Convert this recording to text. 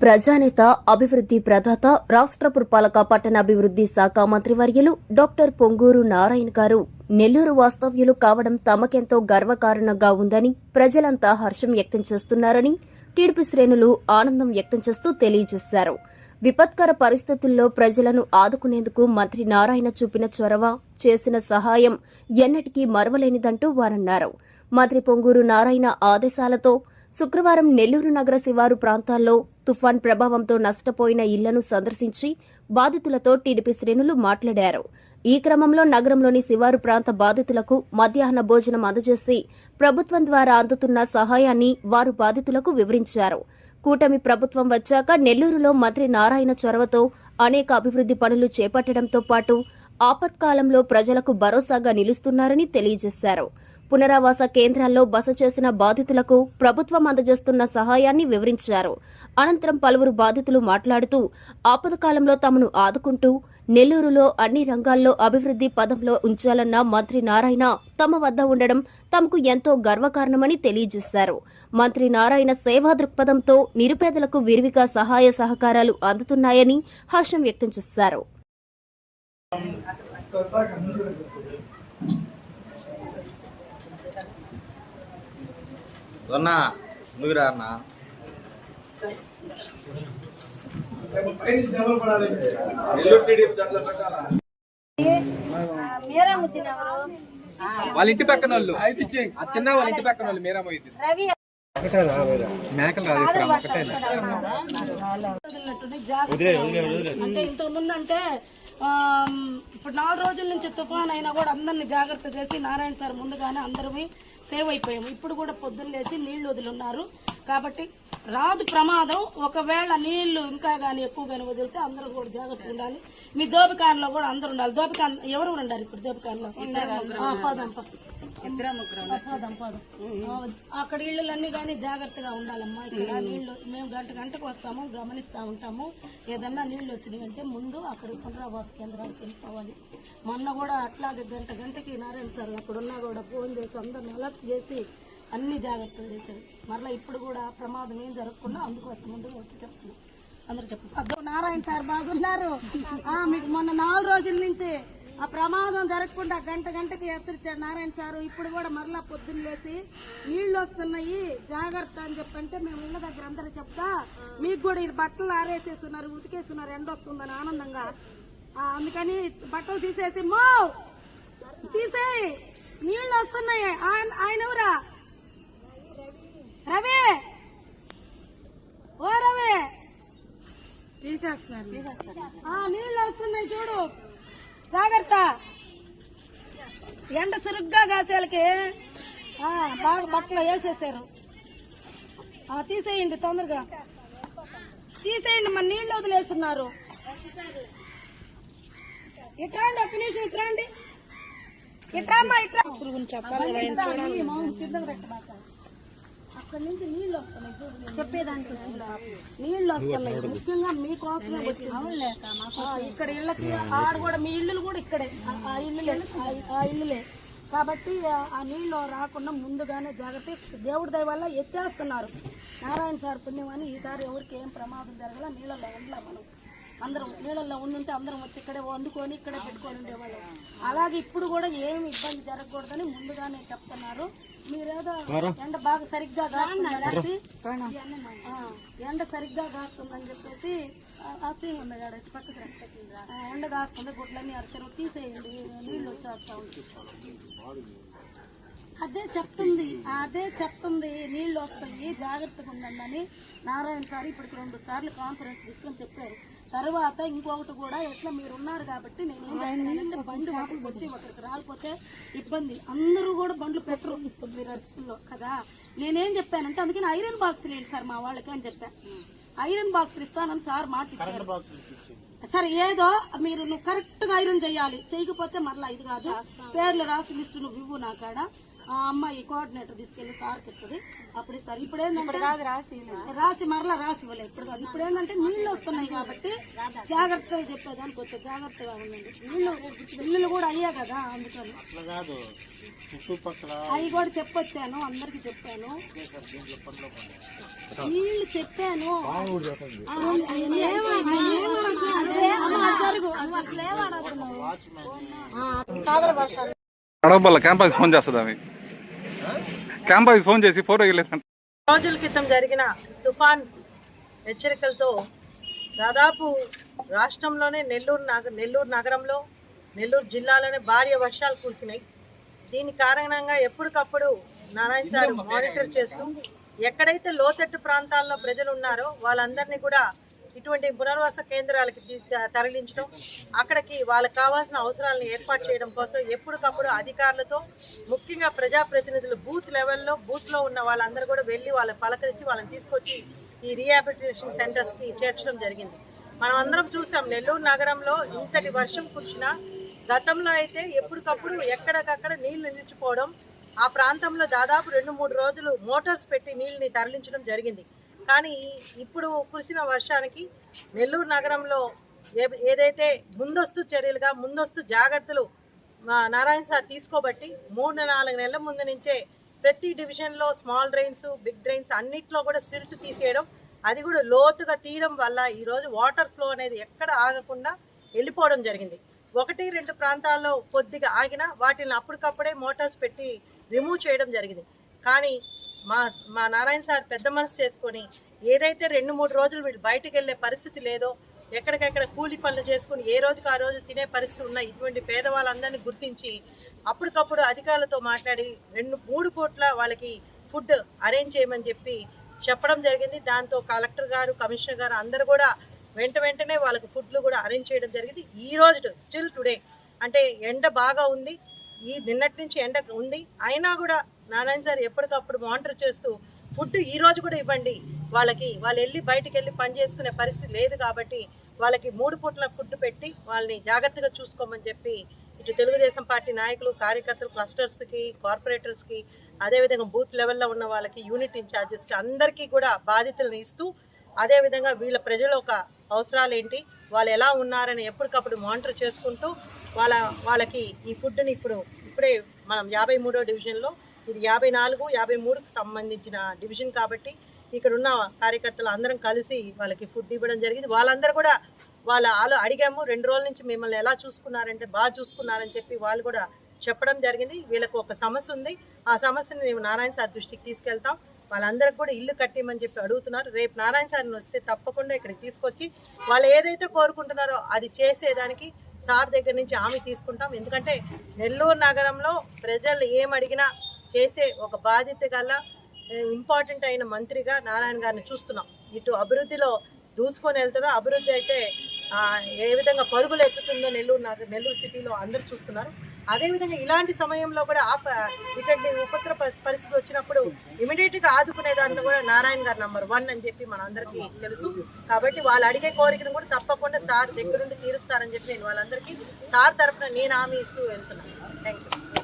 ప్రజానేత, అభివృద్ధి ప్రదాత, రాష్ట్ర పురపాలక పట్టణాభివృద్ధి శాఖ మంత్రివర్యులు డాక్టర్ పొంగూరు నారాయణ గారు నెల్లూరు వాస్తవ్యులు కావడం తమకెంతో గర్వకారణంగా ఉందని ప్రజలంతా హర్షం వ్యక్తం చేస్తున్నారని టీడీపీ శ్రేణులు ఆనందం వ్యక్తం చేస్తూ తెలియజేశారు. విపత్కర పరిస్థితుల్లో ప్రజలను ఆదుకునేందుకు మంత్రి నారాయణ చూపిన చొరవ, చేసిన సహాయం ఎన్నటికీ మరువలేనిదంటూ వారన్నారు. మంత్రి పొంగూరు నారాయణ ఆదేశాలతో శుక్రవారం నెల్లూరు నగర శివారు ప్రాంతాల్లో తుఫాన్ ప్రభావంతో నష్టపోయిన ఇళ్లను సందర్శించి బాధితులతో టీడీపీ శ్రేణులు మాట్లాడారు. ఈ క్రమంలో నగరంలోని శివారు ప్రాంత బాధితులకు మధ్యాహ్న భోజనం అందజేసి ప్రభుత్వం ద్వారా అందుతున్న సహాయాన్ని వారు బాధితులకు వివరించారు. కూటమి ప్రభుత్వం వచ్చాక నెల్లూరులో మంత్రి నారాయణ చొరవతో అనేక అభివృద్ధి పనులు చేపట్టడంతో పాటు ఆపత్కాలంలో ప్రజలకు భరోసాగా నిలుస్తున్నారని తెలియజేశారు. పునరావాస కేంద్రాల్లో బస చేసిన బాధితులకు ప్రభుత్వం అందజేస్తున్న సహాయాన్ని వివరించారు. అనంతరం పలువురు బాధితులు మాట్లాడుతూ ఆపదకాలంలో తమను ఆదుకుంటూ నెల్లూరులో అన్ని రంగాల్లో అభివృద్ధి పదంలో ఉంచాలన్న మంత్రి నారాయణ తమ వద్ద ఉండడం తమకు ఎంతో గర్వకారణమని తెలియజేశారు. మంత్రి నారాయణ సేవా దృక్పథంతో నిరుపేదలకు విరివిగా సహాయ సహకారాలు అందుతున్నాయని హర్షం వ్యక్తం చేశారు. వాళ్ళ ఇంటి పక్కన వాళ్ళు చిన్న వాళ్ళ ఇంటి పక్కన వాళ్ళు మీరా మేకలు అంటే ఇంతకు ముందు అంటే ఇప్పుడు 4 రోజుల నుంచి తుఫాన్ అయినా కూడా అందరిని జాగ్రత్త చేసి నారాయణ సార్ ముందుగానే అందరూ సేవ్ అయిపోయాము. ఇప్పుడు కూడా పొద్దున్న లేచి నీళ్లు వదులున్నారు కాబట్టి రాదు ప్రమాదం. ఒకవేళ నీళ్లు ఇంకా గానీ ఎక్కువ గానీ వదిలితే అందరూ కూడా జాగ్రత్త ఉండాలి. మీ దోపికాన్లో కూడా అందరు ఉండాలి. దోపికాన్ ఎవరు ఉండాలి ఇప్పుడు దోపికాన్లో? అక్కడ ఇళ్ళన్నీ గానీ జాగ్రత్తగా ఉండాలమ్మా. ఇక్కడ నీళ్లు మేము గంటకు వస్తాము, గమనిస్తా ఉంటాము. ఏదన్నా నీళ్లు వచ్చినాయంటే ముందు అక్కడ పునరావాస కేంద్రాలకు వెళ్ళిపోవాలి. మొన్న కూడా అట్లాగే గంటకి నారాయణ సార్ అక్కడున్నా కూడా ఫోన్ చేసి అందరిని అలర్ట్ చేసి అన్ని జాగ్రత్తలు చేశారు. మరలా ఇప్పుడు కూడా ప్రమాదం ఏం జరగకుండా అందుకోసం ముందుగా వచ్చి చెప్తున్నాం. అందరూ చెప్పండి. నారాయణ సార్ బాగున్నారు. మీకు మొన్న 4 రోజుల నుంచి ఆ ప్రమాదం జరగకుండా గంటకి హెచ్చరించాడు నారాయణ సారు. ఇప్పుడు కూడా మరలా పొద్దున్న లేసి నీళ్లు వస్తున్నాయి జాగ్రత్త అని చెప్పంటే మేము ఇళ్ల దగ్గర అందరూ చెప్తా మీకు కూడా ఈ బట్టలు ఆరేసేస్తున్నారు, ఉతికేస్తున్నారు, ఎండ వస్తుందని ఆనందంగా. అందుకని బట్టలు తీసేసి తీసేయి నీళ్లు వస్తున్నాయి. ఆయన ఎవరా? రవి. ఓ రవి తీసేస్తున్నారు. నీళ్లు వస్తున్నాయి చూడు, జాగ్రత్త. ఎండ సురుగ్గా కాసేలకి బాగా బట్టలు వేసేసారు. తీసేయండి, తొందరగా తీసేయండి. మన నీళ్లు వదిలేస్తున్నారు. ఇట్రాండి, ఒక్క నిమిషం ఇట్రాండి. ఇట్రామ్మా, ఇట్రా. అక్కడి నుంచి నీళ్లు వస్తున్నాయి చెప్పేదానికి. నీళ్లు వస్తున్నాయి ముఖ్యంగా మీకోసమే వచ్చింది. ఇక్కడ ఇళ్ళకి ఆడ కూడా మీ ఇల్లులు కూడా ఇక్కడే, ఆ ఇల్లులే కాబట్టి ఆ నీళ్లు రాకుండా ముందుగానే జాగ్రత్త. దేవుడి దయ వల్ల ఎత్తేస్తున్నారు. నారాయణ సార్ పుణ్యం అని ఈసారి ఎవరికి ఏం ప్రమాదం జరగల. నీళ్ళల్లో ఉండలే. మనం అందరం నీళ్ళల్లో ఉండుంటే అందరం వచ్చి ఇక్కడే వండుకొని ఇక్కడే పెట్టుకొని ఉండేవాళ్ళం. అలాగే ఇప్పుడు కూడా ఏమి ఇబ్బంది జరగకూడదని ముందుగానే చెప్తున్నారు. మీరేదో ఎండ బాగా సరిగ్గా కాస్తుందని ఎండ సరిగ్గా కాస్తుందని చెప్పేసి అసహ్యం ఉంది కాడ పక్కన ఎండ కాస్తుంది, గుడ్లన్నీ అరచరు తీసేయండి, నీళ్ళు వచ్చేస్తా ఉంటాయి. అదే చెప్తుంది నీళ్లు వస్తాయి జాగ్రత్తగా ఉండండి అని నారాయణ సార్ ఇప్పటికి 2 సార్లు కాన్ఫరెన్స్ తీసుకొని చెప్పారు. తర్వాత ఇంకొకటి కూడా ఎట్లా మీరు ఉన్నారు కాబట్టి నేనేం చేస్తానంటే బండి ఒకరికి వచ్చి ఒకరికి రాకపోతే ఇబ్బంది. అందరూ కూడా బండ్లు పెట్టరు మీరు అర్చుకుల్లో కదా. నేనేం చెప్పానంటే అందుకని ఐరన్ బాక్సులు ఏంటి సార్ మా వాళ్ళకి అని చెప్పా. ఐరన్ బాక్సులు ఇస్తానని సార్ మాట ఇచ్చారు. సరే ఏదో నువ్వు కరెక్ట్ గా ఐరన్ చేయాలి, చేయకపోతే మరలా ఇది కాదు పేర్లు రాసి లిస్టు నువ్వు ఇవ్వు నా కాడ. ఆ అమ్మాయి కోఆర్డినేటర్ తీసుకెళ్లి సార్కి ఇస్తుంది, అప్పుడు ఇస్తారు. ఇప్పుడు ఏంటంటే రాసి మరలా రాసి ఇవ్వలేదు. ఇప్పుడు ఏంటంటే నీళ్లు వస్తున్నాయి కాబట్టి జాగ్రత్తగా చెప్పేదానికి వచ్చే జాగ్రత్తగా ఉండండి. ఇల్లులు కూడా అయ్యా కదా, అందుకని అవి కూడా చెప్పొచ్చాను, అందరికి చెప్పాను, నీళ్లు చెప్పాను. కడపల్ల క్యాంపస్ ఫోన్ చేస్తుంది అవి క్యాంపస్ ఫోన్ చేసి ఫోటో వెళ్ళేదంట. రోజుల క్రితం జరిగిన తుఫాన్ హెచ్చరికలతో దాదాపు రాష్ట్రంలోనే నెల్లూరు నగరంలో నెల్లూరు జిల్లాలోనే భారీ వర్షాలు కురిసినాయి. దీని కారణంగా ఎప్పటికప్పుడు నారాయణ సార్ మానిటర్ చేస్తూ ఎక్కడైతే లోతట్టు ప్రాంతాల్లో ప్రజలు ఉన్నారో వాళ్ళందరినీ కూడా ఇటువంటి పునర్వాస కేంద్రాలకి తరలించడం, అక్కడికి వాళ్ళకి కావాల్సిన అవసరాలను ఏర్పాటు చేయడం కోసం ఎప్పటికప్పుడు అధికారులతో, ముఖ్యంగా ప్రజాప్రతినిధులు బూత్లో ఉన్న వాళ్ళందరూ కూడా వెళ్ళి వాళ్ళని పలకరించి వాళ్ళని తీసుకొచ్చి ఈ రీహాబిలిటేషన్ సెంటర్స్కి చేర్చడం జరిగింది. మనం అందరం చూసాం నెల్లూరు నగరంలో ఇంతటి వర్షం కురిసినా గతంలో అయితే ఎప్పటికప్పుడు ఎక్కడికక్కడ నీళ్లు నిలిచిపోవడం, ఆ ప్రాంతంలో దాదాపు 2-3 రోజులు మోటార్స్ పెట్టి నీళ్ళని తరలించడం జరిగింది. కానీ ఇప్పుడు కురిసిన వర్షానికి నెల్లూరు నగరంలో ఏదైతే ముందస్తు చర్యలుగా ముందస్తు జాగ్రత్తలు నారాయణ సార్ తీసుకోబట్టి 3-4 నెలల ముందు నుంచే ప్రతి డివిజన్లో స్మాల్ డ్రైన్స్, బిగ్ డ్రైన్స్ అన్నిట్లో కూడా సిల్ట్ తీసేయడం, అది కూడా లోతుగా తీయడం వల్ల ఈరోజు వాటర్ ఫ్లో అనేది ఎక్కడ ఆగకుండా వెళ్ళిపోవడం జరిగింది. 1-2 ప్రాంతాల్లో కొద్దిగా ఆగినా వాటిని అప్పటికప్పుడే మోటార్స్ పెట్టి రిమూవ్ చేయడం జరిగింది. కానీ మా నారాయణ సార్ పెద్ద మనసు చేసుకొని ఏదైతే 2-3 రోజులు వీళ్ళు బయటకు వెళ్ళే పరిస్థితి లేదో, ఎక్కడికెక్కడ కూలి పనులు చేసుకుని ఏ రోజుకి ఆ రోజు తినే పరిస్థితి ఉన్న ఇటువంటి పేదవాళ్ళందరినీ గుర్తించి అప్పటికప్పుడు అధికారులతో మాట్లాడి 2-3 కోట్ల వాళ్ళకి ఫుడ్ అరేంజ్ చేయమని చెప్పడం జరిగింది. దాంతో కలెక్టర్ గారు, కమిషనర్ గారు అందరూ కూడా వెంటనే వాళ్ళకి ఫుడ్లు కూడా అరేంజ్ చేయడం జరిగింది. ఈ రోజు స్టిల్ టుడే అంటే ఎండ బాగా ఉంది, ఈ నిన్నటి నుంచి ఎండ ఉంది, అయినా కూడా నారాయణ సార్ ఎప్పటికప్పుడు మానిటర్ చేస్తూ ఫుడ్ ఈ రోజు కూడా ఇవ్వండి వాళ్ళకి, వాళ్ళు వెళ్ళి బయటికి వెళ్ళి పని చేసుకునే పరిస్థితి లేదు కాబట్టి వాళ్ళకి 3 పూట్ల ఫుడ్ పెట్టి వాళ్ళని జాగ్రత్తగా చూసుకోమని చెప్పి ఇటు తెలుగుదేశం పార్టీ నాయకులు, కార్యకర్తలు, క్లస్టర్స్కి, కార్పొరేటర్స్కి, అదేవిధంగా బూత్ లెవెల్లో ఉన్న వాళ్ళకి, యూనిట్ ఇన్ఛార్జెస్కి అందరికీ కూడా బాధ్యతలను ఇస్తూ, అదేవిధంగా వీళ్ళ ప్రజల ఒక అవసరాలు ఏంటి, వాళ్ళు ఎలా ఉన్నారని ఎప్పటికప్పుడు మానిటర్ చేసుకుంటూ వాళ్ళకి ఈ ఫుడ్ని ఇప్పుడే మనం 53వ డివిజన్లో, ఇది 54, 53కు సంబంధించిన డివిజన్ కాబట్టి ఇక్కడ ఉన్న కార్యకర్తలు అందరం కలిసి వాళ్ళకి ఫుడ్ ఇవ్వడం జరిగింది. వాళ్ళందరూ కూడా అడిగాము, 2 రోజుల నుంచి మిమ్మల్ని ఎలా చూసుకున్నారంటే బాగా చూసుకున్నారని చెప్పి వాళ్ళు కూడా చెప్పడం జరిగింది. వీళ్ళకు ఒక సమస్య ఉంది, ఆ సమస్యను మేము నారాయణ సార్ దృష్టికి తీసుకెళ్తాం, వాళ్ళందరికీ కూడా ఇల్లు కట్టిమని చెప్పి అడుగుతున్నారు. రేపు నారాయణ సార్ని వస్తే తప్పకుండా ఇక్కడికి తీసుకొచ్చి వాళ్ళు ఏదైతే కోరుకుంటున్నారో అది చేసేదానికి సార్ దగ్గర నుంచి హామీ తీసుకుంటాం. ఎందుకంటే నెల్లూరు నగరంలో ప్రజలు ఏమడిగినా చేసే ఒక బాధ్యత గల ఇంపార్టెంట్ అయిన మంత్రిగా నారాయణ గారిని చూస్తున్నాం. ఇటు అభివృద్ధిలో దూసుకొని వెళ్తున్నాం, అభివృద్ధి అయితే ఏ విధంగా పరుగులు ఎత్తుతుందో నెల్లూరు సిటీలో అందరూ చూస్తున్నారు. అదేవిధంగా ఇలాంటి సమయంలో కూడా ఇటువంటి ఉపద్ర పరిస్థితి వచ్చినప్పుడు ఇమీడియట్గా ఆదుకునే దాంట్లో కూడా నారాయణ గారు నంబర్ 1 అని చెప్పి మనందరికీ తెలుసు. కాబట్టి వాళ్ళు అడిగే కోరికను కూడా తప్పకుండా సార్ దగ్గరుండి తీరుస్తారని చెప్పి నేను వాళ్ళందరికీ సార్ తరఫున నేను హామీ ఇస్తూ వెళ్తున్నాను. Thank you.